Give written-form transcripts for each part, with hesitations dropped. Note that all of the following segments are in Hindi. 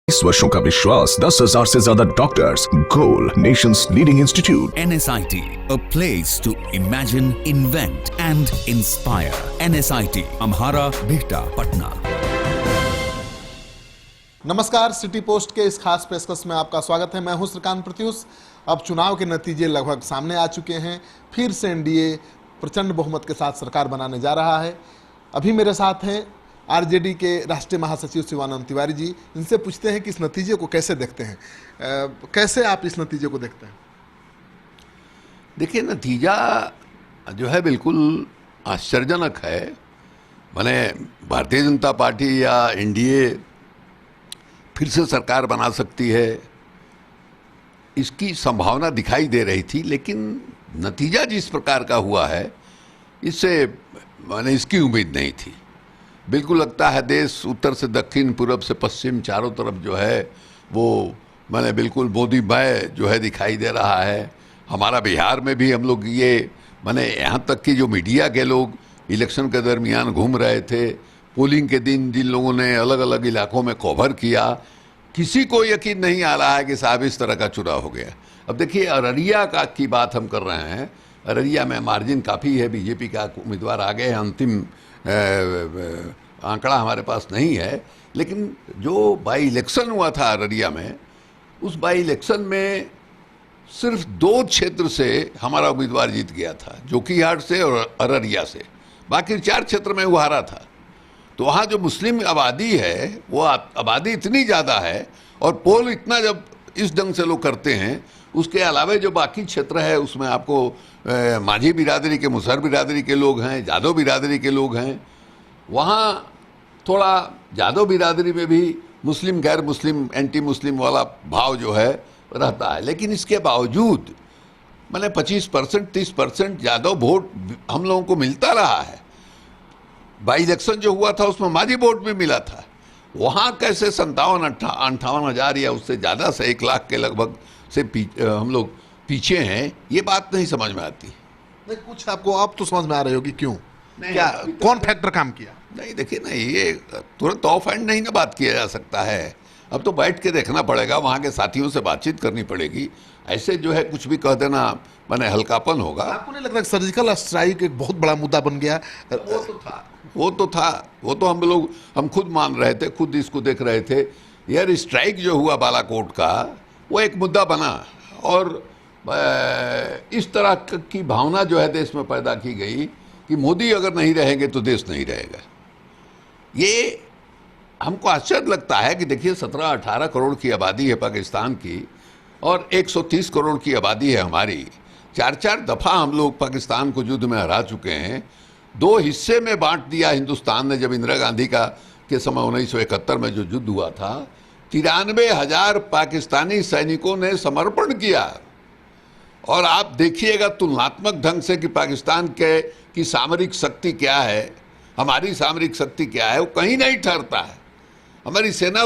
20 वर्षों का विश्वास, 10,000 से ज्यादा doctors, goal Nations leading institute. NSIT, a place to imagine, invent and inspire. NSIT, Amhara, Bihta, Patna. नमस्कार, सिटी पोस्ट के इस खास पेशकश में आपका स्वागत है। मैं हूं श्रीकांत प्रत्युष। अब चुनाव के नतीजे लगभग सामने आ चुके हैं। फिर से एनडीए प्रचंड बहुमत के साथ सरकार बनाने जा रहा है। अभी मेरे साथ हैं आरजेडी के राष्ट्रीय महासचिव शिवानंद तिवारी जी। इनसे पूछते हैं कि इस नतीजे को कैसे देखते हैं। कैसे आप इस नतीजे को देखते हैं? देखिए, नतीजा जो है बिल्कुल आश्चर्यजनक है। माने भारतीय जनता पार्टी या एनडीए फिर से सरकार बना सकती है, इसकी संभावना दिखाई दे रही थी, लेकिन नतीजा जिस प्रकार का हुआ है इससे मैंने इसकी उम्मीद नहीं थी। बिल्कुल लगता है देश उत्तर से दक्षिण, पूरब से पश्चिम, चारों तरफ जो है वो मैंने बिल्कुल मोदीमय जो है दिखाई दे रहा है। हमारा बिहार में भी हम लोग ये मैंने यहाँ तक कि जो मीडिया के लोग इलेक्शन के दरमियान घूम रहे थे, पोलिंग के दिन जिन लोगों ने अलग अलग इलाकों में कवर किया, किसी को यकीन नहीं आ रहा है कि साहब इस तरह का चुनाव हो गया। अब देखिए, अररिया की बात हम कर रहे हैं। अररिया में मार्जिन काफ़ी है, बीजेपी का उम्मीदवार आगे है। अंतिम आंकड़ा हमारे पास नहीं है, लेकिन जो बाई इलेक्शन हुआ था अररिया में, उस बाई इलेक्शन में सिर्फ 2 क्षेत्र से हमारा उम्मीदवार जीत गया था, जोकीहाट से और अररिया से। बाकी 4 क्षेत्र में वो हारा था। तो वहाँ जो मुस्लिम आबादी है, वो आबादी इतनी ज़्यादा है और पोल इतना जब इस ढंग से लोग करते हैं, उसके अलावा जो बाकी क्षेत्र है उसमें आपको माझी बिरादरी के, मुसहर बिरादरी के लोग हैं, जादव बिरादरी के लोग हैं। वहाँ थोड़ा जादव बिरादरी में भी मुस्लिम गैर मुस्लिम, एंटी मुस्लिम वाला भाव जो है रहता है। लेकिन इसके बावजूद मैंने 25%, 30% जादव वोट हम लोगों को मिलता रहा है। बाई इलेक्शन जो हुआ था उसमें माझी वोट भी मिला था। वहाँ कैसे 57-58 हज़ार या उससे ज़्यादा से 1 लाख के लगभग से हम लोग पीछे हैं, ये बात नहीं समझ में आती। नहीं, कुछ आपको अब तो समझ में आ रही होगी क्यों, क्या कौन फैक्टर काम किया? नहीं, देखिए ना, ये तुरंत ऑफ हैंड नहीं ना बात किया जा सकता है। अब तो बैठ के देखना पड़ेगा, वहाँ के साथियों से बातचीत करनी पड़ेगी। ऐसे जो है कुछ भी कह देना मैंने हल्कापन होगा। आपको नहीं लगता सर्जिकल स्ट्राइक एक बहुत बड़ा मुद्दा बन गया? वो तो हम खुद मान रहे थे, खुद इसको देख रहे थे। यार, स्ट्राइक जो हुआ बालाकोट का, वो एक मुद्दा बना और इस तरह की भावना जो है देश में पैदा की गई कि मोदी अगर नहीं रहेंगे तो देश नहीं रहेगा। ये हमको आश्चर्य लगता है कि देखिए 17-18 करोड़ की आबादी है पाकिस्तान की और 130 करोड़ की आबादी है हमारी। 4-4 दफ़ा हम लोग पाकिस्तान को युद्ध में हरा चुके हैं। 2 हिस्से में बांट दिया हिंदुस्तान ने। जब इंदिरा गांधी के समय 1971 में जो युद्ध हुआ था, 93,000 पाकिस्तानी सैनिकों ने समर्पण किया। और आप देखिएगा तुलनात्मक ढंग से कि पाकिस्तान की सामरिक शक्ति क्या है, हमारी सामरिक शक्ति क्या है, वो कहीं नहीं ठहरता है। हमारी सेना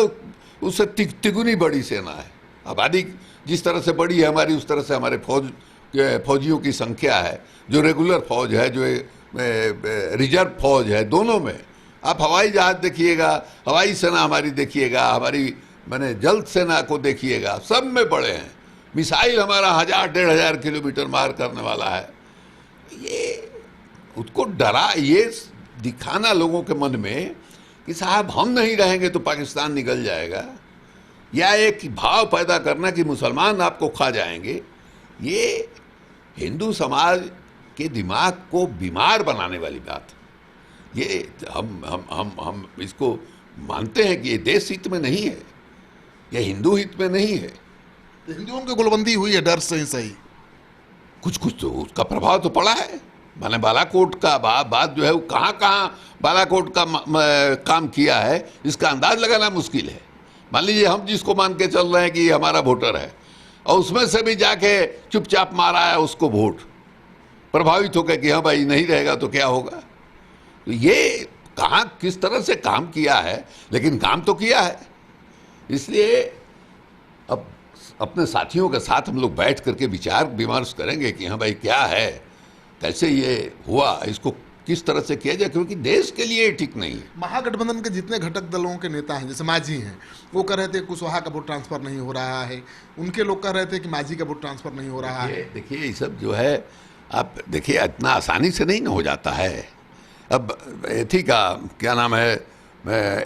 उससे तिगुनी बड़ी सेना है। आबादी जिस तरह से बड़ी है हमारी, उस तरह से हमारे फौजियों की संख्या है, जो रेगुलर फौज है, जो रिजर्व फौज है, दोनों में। आप हवाई जहाज देखिएगा, हवाई सेना हमारी देखिएगा, हमारी मैंने जल सेना को देखिएगा, सब में बड़े हैं। मिसाइल हमारा 1000-1500 किलोमीटर मार करने वाला है। ये उसको ये दिखाना लोगों के मन में कि साहब हम नहीं रहेंगे तो पाकिस्तान निकल जाएगा, या एक भाव पैदा करना कि मुसलमान आपको खा जाएंगे, ये हिंदू समाज के दिमाग को बीमार बनाने वाली बात। ये हम इसको मानते हैं कि ये देश हित में नहीं है, ये हिंदू हित में नहीं है। तो हिंदुओं की गोलबंदी हुई है डर से ही सही। कुछ तो उसका प्रभाव तो पड़ा है। मैंने बालाकोट का बात जो है वो कहाँ बालाकोट का काम किया है, इसका अंदाज लगाना मुश्किल है। मान लीजिए हम जिसको मान के चल रहे हैं कि ये हमारा वोटर है, और उसमें से भी जाके चुपचाप मारा है उसको वोट, प्रभावित होकर कि हाँ भाई नहीं रहेगा तो क्या होगा। तो ये कहाँ किस तरह से काम किया है, लेकिन काम तो किया है। इसलिए अब अपने साथियों के साथ हम लोग बैठ करके विचार विमर्श करेंगे कि हाँ भाई क्या है, कैसे ये हुआ, इसको किस तरह से किया जाए, क्योंकि देश के लिए ठीक नहीं है। महागठबंधन के जितने घटक दलों के नेता हैं, जैसे मांझी हैं, वो कह रहे थे कुशवाहा का वोट ट्रांसफर नहीं हो रहा है, उनके लोग कह रहे थे कि मांझी का वोट ट्रांसफर नहीं हो रहा है। देखिए ये सब जो है, आप देखिए इतना आसानी से नहीं ना हो जाता है। अब एथी का क्या नाम है,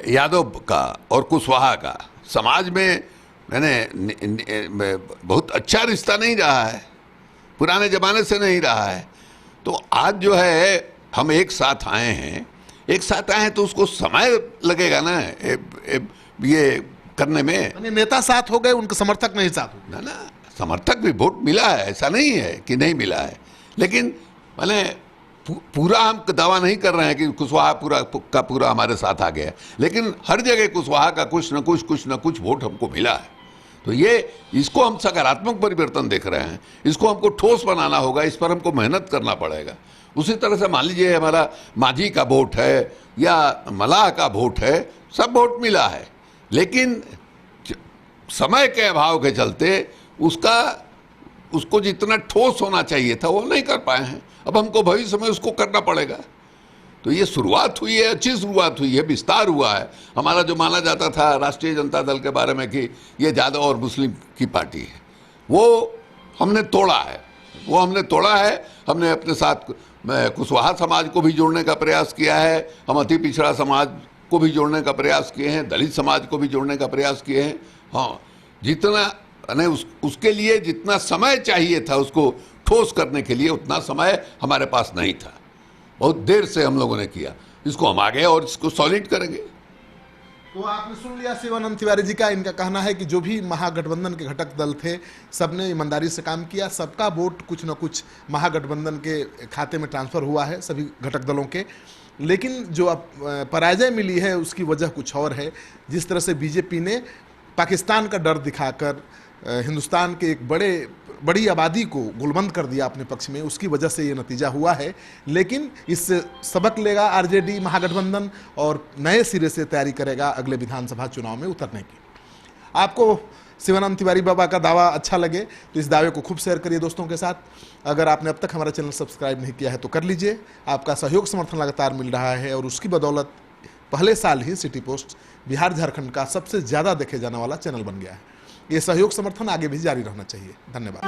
यादव का और कुशवाहा का समाज में बहुत अच्छा रिश्ता नहीं रहा है, पुराने ज़माने से नहीं रहा है। तो आज जो है हम एक साथ आए हैं तो उसको समय लगेगा ना ये करने में। यानी नेता साथ हो गए, उनके समर्थक नहीं साथ हो ना, समर्थक भी वोट मिला है, ऐसा नहीं है कि नहीं मिला है, लेकिन मैंने पूरा हम दावा नहीं कर रहे हैं कि कुशवाहा पूरा हमारे साथ आ गया, लेकिन हर जगह कुशवाहा का कुछ न कुछ वोट हमको मिला है। तो इसको हम सकारात्मक परिवर्तन देख रहे हैं, इसको हमको ठोस बनाना होगा, इस पर हमको मेहनत करना पड़ेगा। उसी तरह से मान लीजिए हमारा मांझी का वोट है या मलाह का वोट है, सब वोट मिला है, लेकिन समय के अभाव के चलते उसको जितना ठोस होना चाहिए था वो नहीं कर पाए हैं। अब हमको भविष्य में उसको करना पड़ेगा। तो ये शुरुआत हुई है, अच्छी शुरुआत हुई है, विस्तार हुआ है। हमारा जो माना जाता था राष्ट्रीय जनता दल के बारे में कि ये यादव और मुस्लिम की पार्टी है, वो हमने तोड़ा है। हमने अपने साथ कुशवाहा समाज को भी जोड़ने का प्रयास किया है, हम अति पिछड़ा समाज को भी जोड़ने का प्रयास किए हैं, दलित समाज को भी जोड़ने का प्रयास किए हैं। हाँ, जितना उसके लिए जितना समय चाहिए था उसको ठोस करने के लिए, उतना समय हमारे पास नहीं था। बहुत देर से हम लोगों ने किया, इसको हम आगे और इसको सॉलिड करेंगे। तो आपने सुन लिया शिवानंद तिवारी जी का। इनका कहना है कि जो भी महागठबंधन के घटक दल थे, सबने ईमानदारी से काम किया, सबका वोट कुछ न कुछ महागठबंधन के खाते में ट्रांसफर हुआ है, सभी घटक दलों के। लेकिन जो अब पराजय मिली है उसकी वजह कुछ और है। जिस तरह से बीजेपी ने पाकिस्तान का डर दिखाकर हिंदुस्तान के एक बड़ी आबादी को गुलबंद कर दिया अपने पक्ष में, उसकी वजह से ये नतीजा हुआ है। लेकिन इससे सबक लेगा आरजेडी महागठबंधन और नए सिरे से तैयारी करेगा अगले विधानसभा चुनाव में उतरने की। आपको शिवानंद तिवारी बाबा का दावा अच्छा लगे तो इस दावे को खूब शेयर करिए दोस्तों के साथ। अगर आपने अब तक हमारा चैनल सब्सक्राइब नहीं किया है तो कर लीजिए। आपका सहयोग समर्थन लगातार मिल रहा है और उसकी बदौलत पहले साल ही सिटी पोस्ट बिहार झारखंड का सबसे ज़्यादा देखे जाने वाला चैनल बन गया है। ये सहयोग समर्थन आगे भी जारी रहना चाहिए। धन्यवाद।